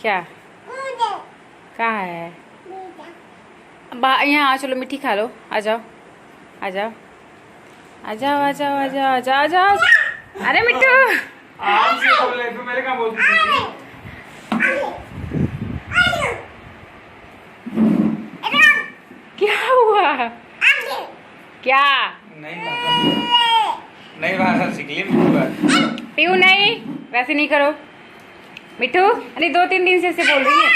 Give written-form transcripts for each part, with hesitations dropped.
क्या कहाँ है? यहाँ आ, चलो मिट्टी खा लो। आ जाओ आ जाओ आ जाओ आ जाओ आ जाओ आ जाओ आ जाओ। अरे मिट्टू मेरे काम बोलती थी। क्या हुआ? क्या नहीं भाषा सीख ली मिट्टू। पीऊ नहीं, वैसे नहीं करो मिट्टू। अरे 2-3 दिन से ऐसे बोल रही है।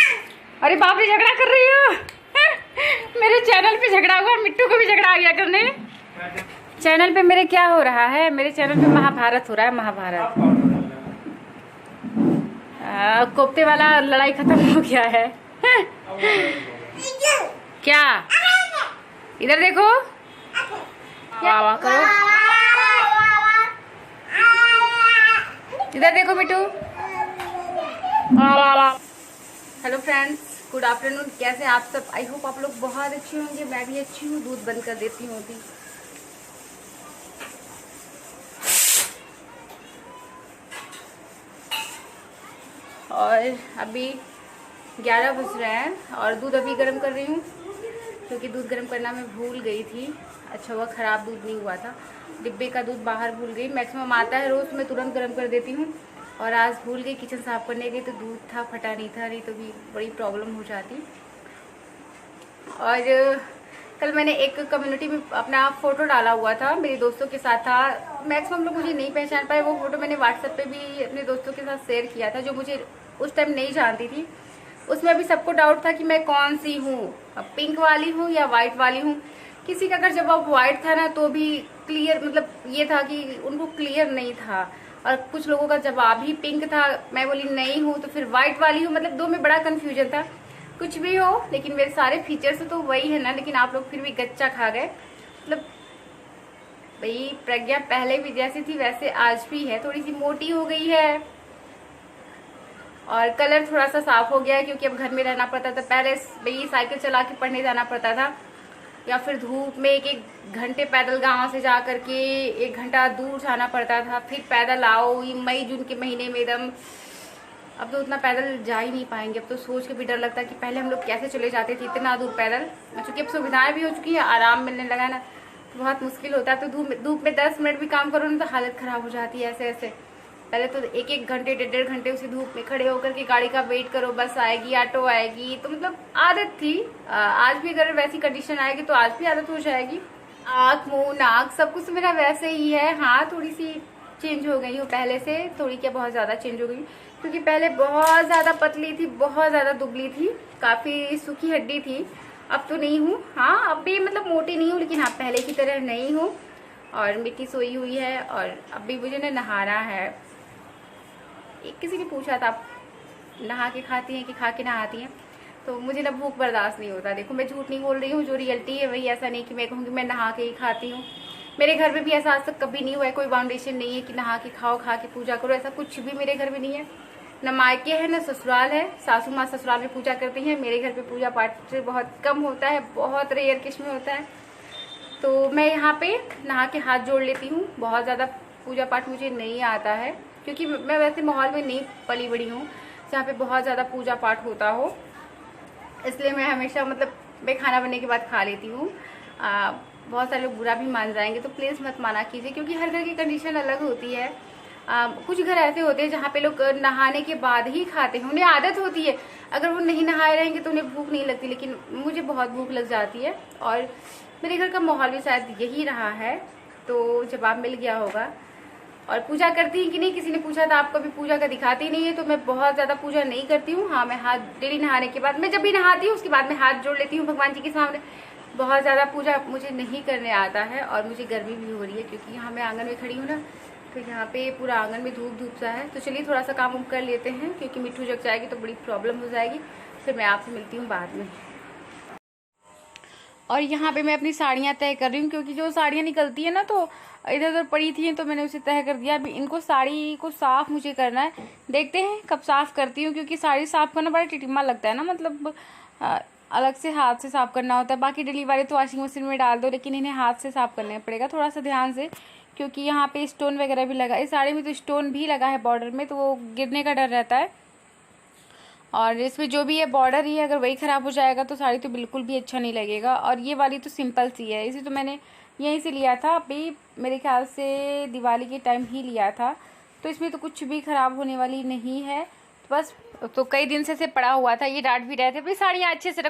अरे बाप रे, झगड़ा कर रही हो। मेरे चैनल पे झगड़ा हुआ, मिट्टू को भी झगड़ा आ गया करने। चैनल पे मेरे क्या हो रहा है? मेरे चैनल पे महाभारत हो रहा है, महाभारत। कोफ्ते वाला लड़ाई खत्म हो गया है। क्या? इधर देखो, वाह वाह करो। इधर देखो Mittu. Hello friends, good afternoon. कैसे आप सब? आई होप आप लोग बहुत अच्छे होंगे। मैं भी अच्छी हूँ। दूध बंद कर देती हूँ अभी। और अभी 11 बज रहे हैं और दूध अभी गर्म कर रही हूँ, क्योंकि दूध गर्म करना मैं भूल गई थी। अच्छा हुआ ख़राब दूध नहीं हुआ था। डिब्बे का दूध बाहर भूल गई। मैक्सिमम आता है रोज़, मैं तुरंत गर्म कर देती हूँ। और आज भूल गई, किचन साफ़ करने गई तो दूध था, फटा नहीं था, नहीं तो भी बड़ी प्रॉब्लम हो जाती। और कल मैंने एक कम्युनिटी में अपना फ़ोटो डाला हुआ था, मेरे दोस्तों के साथ था। मैक्सिमम लोग मुझे नहीं पहचान पाए। वो फ़ोटो मैंने व्हाट्सएप पे भी अपने दोस्तों के साथ शेयर किया था, जो मुझे उस टाइम नहीं जानती थी। उसमें अभी सबको डाउट था कि मैं कौन सी हूँ, पिंक वाली हूँ या वाइट वाली हूँ। किसी का अगर जवाब वाइट था ना, तो भी क्लियर, मतलब ये था कि उनको क्लियर नहीं था। और कुछ लोगों का जवाब ही पिंक था। मैं बोली नहीं हूँ, तो फिर वाइट वाली हूँ। मतलब दो में बड़ा कन्फ्यूजन था। कुछ भी हो, लेकिन मेरे सारे फीचर्स तो वही है ना। लेकिन आप लोग फिर भी गच्चा खा गए। मतलब भाई, प्रज्ञा पहले भी जैसी थी वैसे आज भी है, थोड़ी सी मोटी हो गई है और कलर थोड़ा सा साफ हो गया है, क्योंकि अब घर में रहना पड़ता था। पहले भाई साइकिल चला के पढ़ने जाना पड़ता था, या फिर धूप में 1-1 घंटे पैदल गांव से जा करके 1 घंटा दूर जाना पड़ता था, फिर पैदल आओ। ये मई जून के महीने में एकदम, अब तो उतना पैदल जा ही नहीं पाएंगे। अब तो सोच के भी डर लगता है कि पहले हम लोग कैसे चले जाते थे इतना दूर पैदल। चूंकि अब सुविधाएं भी हो चुकी है, आराम मिलने लगा ना, तो बहुत मुश्किल होता है। तो धूप में 10 मिनट भी काम करो ना तो हालत खराब हो जाती है ऐसे ऐसे। पहले तो 1-1 घंटे 1.5 घंटे उसी धूप में खड़े होकर के गाड़ी का वेट करो, बस आएगी, ऑटो आएगी। तो मतलब आदत थी। आज भी अगर वैसी कंडीशन आएगी तो आज भी आदत हो जाएगी। आँख, मुंह, नाक सब कुछ मेरा वैसे ही है। हाँ, थोड़ी सी चेंज हो गई हूँ पहले से, थोड़ी क्या बहुत ज़्यादा चेंज हो गई, क्योंकि पहले बहुत ज़्यादा पतली थी, बहुत ज़्यादा दुबली थी, काफ़ी सूखी हड्डी थी। अब तो नहीं हूँ। हाँ, अब भी मतलब मोटी नहीं हूँ, लेकिन हाँ पहले की तरह नहीं हूँ। और मिट्टी सोई हुई है और अब भी मुझे ना नहाना है। किसी ने पूछा था आप नहा के खाती हैं कि खा के नहाती हैं, तो मुझे ना भूख बर्दाश्त नहीं होता। देखो, मैं झूठ नहीं बोल रही हूँ, जो रियलिटी है वही। ऐसा नहीं कि मैं कहूँगी मैं नहा के ही खाती हूँ। मेरे घर में भी ऐसा आज तक कभी नहीं हुआ है। कोई फाउंडेशन नहीं है कि नहा के खाओ, खा के पूजा करो, ऐसा कुछ भी मेरे घर में नहीं है। न मायके है न ससुराल है। सासू माँ ससुराल में पूजा करती हैं, मेरे घर पे पूजा पाठ बहुत कम होता है, बहुत रेयर केस में होता है। तो मैं यहाँ पे नहा के हाथ जोड़ लेती हूँ। बहुत ज़्यादा पूजा पाठ मुझे नहीं आता है, क्योंकि मैं वैसे माहौल में नहीं पली बड़ी हूँ जहाँ पे बहुत ज़्यादा पूजा पाठ होता हो। इसलिए मैं हमेशा, मतलब मैं खाना बनने के बाद खा लेती हूँ। बहुत सारे लोग बुरा भी मान जाएंगे, तो प्लीज़ मत माना कीजिए, क्योंकि हर घर की कंडीशन अलग होती है। कुछ घर ऐसे होते हैं जहाँ पे लोग नहाने के बाद ही खाते हैं, उन्हें आदत होती है। अगर वो नहीं नहाए रहेंगे तो उन्हें भूख नहीं लगती, लेकिन मुझे बहुत भूख लग जाती है। और मेरे घर का माहौल भी शायद यही रहा है, तो जवाब मिल गया होगा। और पूजा करती हैं कि नहीं, किसी ने पूछा था आप कभी पूजा का दिखाती नहीं है, तो मैं बहुत ज़्यादा पूजा नहीं करती हूँ। हाँ, मैं हाथ डेली नहाने के बाद, मैं जब भी नहाती हूँ उसके बाद मैं हाथ जोड़ लेती हूँ भगवान जी के सामने। बहुत ज़्यादा पूजा मुझे नहीं करने आता है। और मुझे गर्मी भी हो रही है, क्योंकि यहाँ मैं आंगन में खड़ी हूँ ना, तो यहाँ पे पूरा आंगन में धूप धूप सा है। तो चलिए थोड़ा सा काम कर लेते हैं, क्योंकि मिट्टू जग जाएगी तो बड़ी प्रॉब्लम हो जाएगी। फिर मैं आपसे मिलती हूँ बाद में। और यहाँ पे मैं अपनी साड़ियाँ तय कर रही हूँ, क्योंकि जो साड़ियाँ निकलती है ना तो इधर उधर पड़ी थी, तो मैंने उसे तय कर दिया। अभी इनको साड़ी को साफ मुझे करना है, देखते हैं कब साफ करती हूँ, क्योंकि साड़ी साफ करना बड़ा टिटिमा लगता है ना। मतलब अलग से हाथ से साफ करना होता है। बाकी डेली वाले तो वॉशिंग मशीन में डाल दो, लेकिन इन्हें हाथ से साफ करना पड़ेगा थोड़ा सा ध्यान से, क्योंकि यहाँ पे स्टोन वगैरह भी लगा। इस साड़ी में तो स्टोन भी लगा है बॉर्डर में, तो वो गिरने का डर रहता है। और इसमें जो भी ये बॉर्डर ही है, अगर वही ख़राब हो जाएगा तो साड़ी तो बिल्कुल भी अच्छा नहीं लगेगा। और ये वाली तो सिंपल सी है, इसे तो मैंने यहीं से लिया था, अभी मेरे ख्याल से दिवाली के टाइम ही लिया था, तो इसमें तो कुछ भी ख़राब होने वाली नहीं है। तो बस, तो कई दिन से पड़ा हुआ था, ये डांट भी रहे थे भाई साड़ियाँ अच्छे से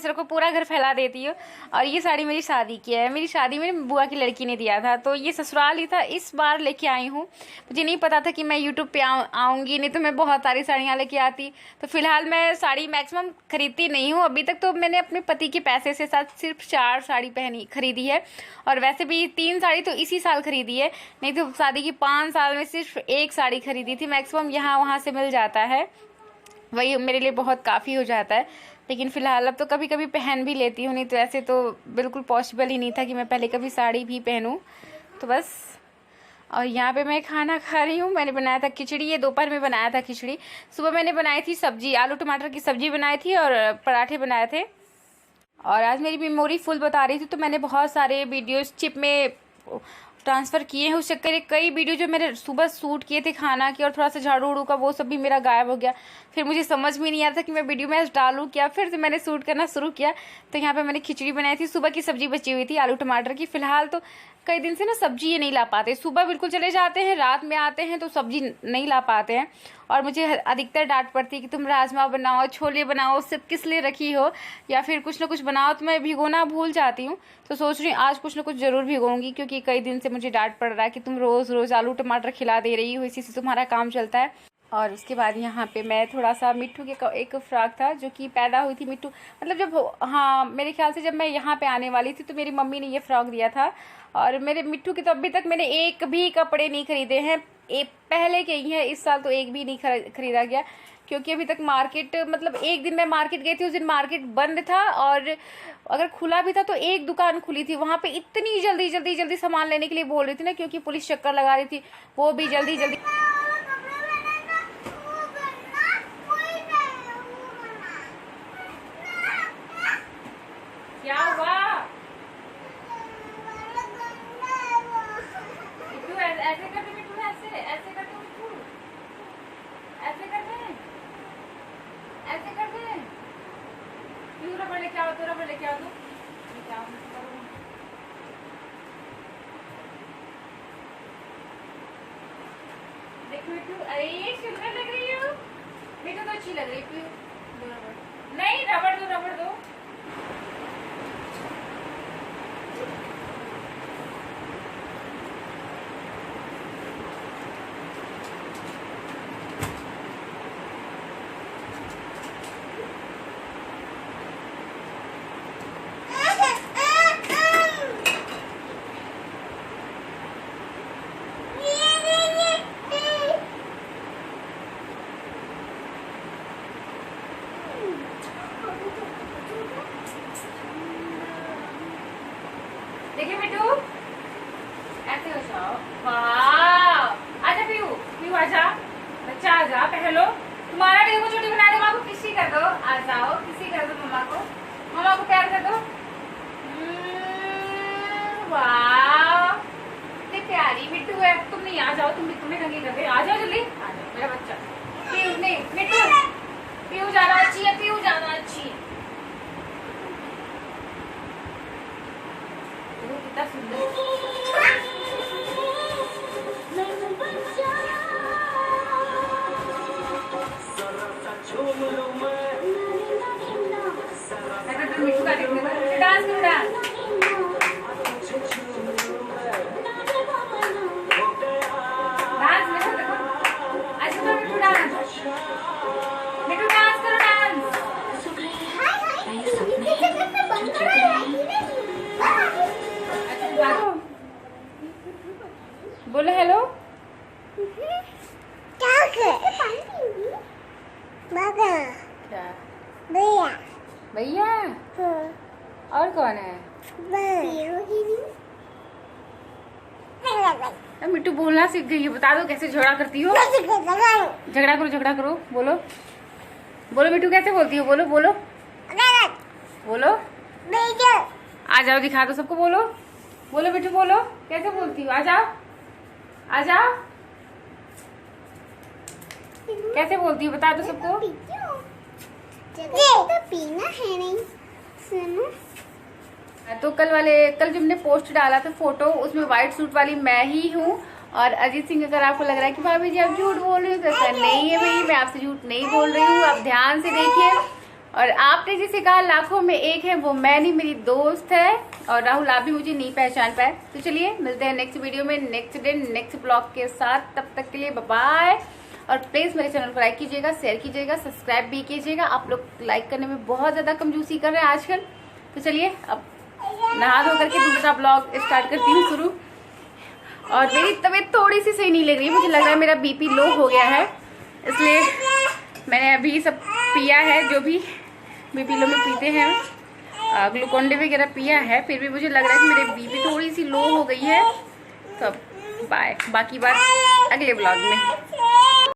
रखो, पूरा घर फैला देती हो। और ये साड़ी मेरी शादी की है, मेरी शादी में बुआ की लड़की ने दिया था, तो ये ससुराल ही था, इस बार लेके आई हूँ। मुझे नहीं पता था कि मैं यूट्यूब पे आऊँगी, नहीं तो मैं बहुत सारी साड़ियाँ लेके आती। तो फिलहाल मैं साड़ी मैक्सिमम खरीदती नहीं हूँ अभी तक, तो मैंने अपने पति के पैसे से साथ सिर्फ 4 साड़ी खरीदी है। और वैसे भी 3 साड़ी तो इसी साल खरीदी है, नहीं तो शादी की 5 साल में सिर्फ 1 साड़ी खरीदी थी। मैक्सिमम यहाँ वहाँ से मिल जाता है, वही मेरे लिए बहुत काफ़ी हो जाता है। लेकिन फ़िलहाल अब तो कभी कभी पहन भी लेती हूँ, नहीं तो ऐसे तो बिल्कुल पॉसिबल ही नहीं था कि मैं पहले कभी साड़ी भी पहनूँ। तो बस, और यहाँ पे मैं खाना खा रही हूँ। मैंने बनाया था खिचड़ी, ये दोपहर में बनाया था खिचड़ी। सुबह मैंने बनाई थी सब्जी, आलू टमाटर की सब्जी बनाई थी और पराठे बनाए थे। और आज मेरी मेमोरी फुल बता रही थी, तो मैंने बहुत सारे वीडियोस चिप में ट्रांसफ़र किए हैं। उस चक्कर में कई वीडियो जो मैंने सुबह शूट किए थे खाना की और थोड़ा सा झाड़ू उड़ू का, वो सब भी मेरा गायब हो गया। फिर मुझे समझ में नहीं आ रहा था कि मैं वीडियो में डालूँ क्या, फिर से मैंने शूट करना शुरू किया। तो यहाँ पे मैंने खिचड़ी बनाई थी, सुबह की सब्जी बची हुई थी आलू टमाटर की। फिलहाल तो कई दिन से ना सब्जी ये नहीं ला पाते, सुबह बिल्कुल चले जाते हैं, रात में आते हैं तो सब्जी नहीं ला पाते हैं। और मुझे अधिकतर डांट पड़ती है कि तुम राजमा बनाओ, छोले बनाओ, सिर्फ किस लिए रखी हो, या फिर कुछ ना कुछ बनाओ। तो मैं भिगोना भूल जाती हूँ, तो सोच रही हूँ आज कुछ ना कुछ ज़रूर भिगोऊंगी, क्योंकि कई दिन से मुझे डांट पड़ रहा है कि तुम रोज़ रोज़ आलू टमाटर खिला दे रही हो, इसी से तुम्हारा काम चलता है। और उसके बाद यहाँ पे मैं थोड़ा सा मिट्टू के एक फ्रॉक था जो कि पैदा हुई थी मिट्टू, मतलब जब, हाँ मेरे ख्याल से जब मैं यहाँ पे आने वाली थी तो मेरी मम्मी ने ये फ्रॉक दिया था। और मेरे मिट्टू के तो अभी तक मैंने एक भी कपड़े नहीं खरीदे हैं, पहले के ही हैं, इस साल तो एक भी नहीं खरीदा गया, क्योंकि अभी तक मार्केट, मतलब एक दिन मैं मार्केट गई थी, उस दिन मार्केट बंद था, और अगर खुला भी था तो एक दुकान खुली थी। वहाँ पे इतनी जल्दी सामान लेने के लिए बोल रही थी ना, क्योंकि पुलिस चक्कर लगा रही थी, वो भी जल्दी। क्या हुआ? मिट्टू ऐसे करते, मिट्टू ऐसे करते, मिट्टू ऐसे करते, ऐसे करते। क्यों रबड़ लेके आओ, तो रबड़ लेके आओ, तो देखो मिट्टू, अरे सुंदर लग रही हो मिट्टू, तो अच्छी लग रही है। दो रबड़, नहीं रबड़ दो, रबड़ दो। देखिए मिट्टू, ऐसे हो जाओ, वाह, आजा पीयू, पीयू आजा, बच्चा आजा, पहलो, तुम्हारा देखो छोटी बना दो, माँ को किसी कर दो, आ जाओ, किसी कर दो मम्मा को प्यार कर दो। वाह, इतनी प्यारी मिट्टू है। तुम नहीं, आ जाओ, तुम्हें कंगी कर दे, आ जाओ जल्दी, आ जाओ मेरा बच्चा। पीयू नहीं, मिट्टू, पीयू ज्यादा अच्छी है, पीयू ज्यादा अच्छी है। कितना सुंदर, मिट्टू का डांस करो, डांस बोलो हेलो। क्या भैया? और कौन है? मिट्टू बोलना सीख गई है, बता दो कैसे झगड़ा करती हो। झगड़ा करो, बोलो मिट्टू कैसे बोलती हो, बोलो आ जाओ, दिखा दो सबको, बोलो मिट्टू, बोलो कैसे बोलती हो, आ जाओ कैसे बोलती हो, बता दो सबको। तो पीना है नहीं सुनो। तो कल जो हमने पोस्ट डाला था फोटो, उसमें व्हाइट सूट वाली मैं ही हूँ। और अजीत सिंह, अगर आपको लग रहा है कि भाभी जी आप झूठ बोल रही हो, तो ऐसा नहीं है भाई, मैं आपसे झूठ नहीं बोल रही हूँ। आप ध्यान से देखिए। और आपने जिसे कहा लाखों में एक है, वो मैं नहीं, मेरी दोस्त है। और राहुल, आप भी मुझे नहीं पहचान पाए। तो चलिए मिलते हैं नेक्स्ट वीडियो में, नेक्स्ट डे नेक्स्ट ब्लॉग के साथ। तब तक के लिए बाय। और प्लीज मेरे चैनल को लाइक कीजिएगा, शेयर कीजिएगा, सब्सक्राइब भी कीजिएगा। आप लोग लाइक करने में बहुत ज्यादा कंजूसी कर रहे हैं आजकल। तो चलिए अब नहा धो करके दूसरा ब्लॉग स्टार्ट करती हूँ शुरू। और मेरी तबीयत थोड़ी सी सही नहीं लग रही है, मुझे लग रहा है मेरा बीपी लो हो गया है, इसलिए मैंने अभी सब पिया है जो भी बीपी लो में पीते हैं, ग्लूकोन डी वगैरह पिया है। फिर भी मुझे लग रहा है कि मेरी बीपी थोड़ी सी लो हो गई है। तो बाय, बाकी बात अगले ब्लॉग में।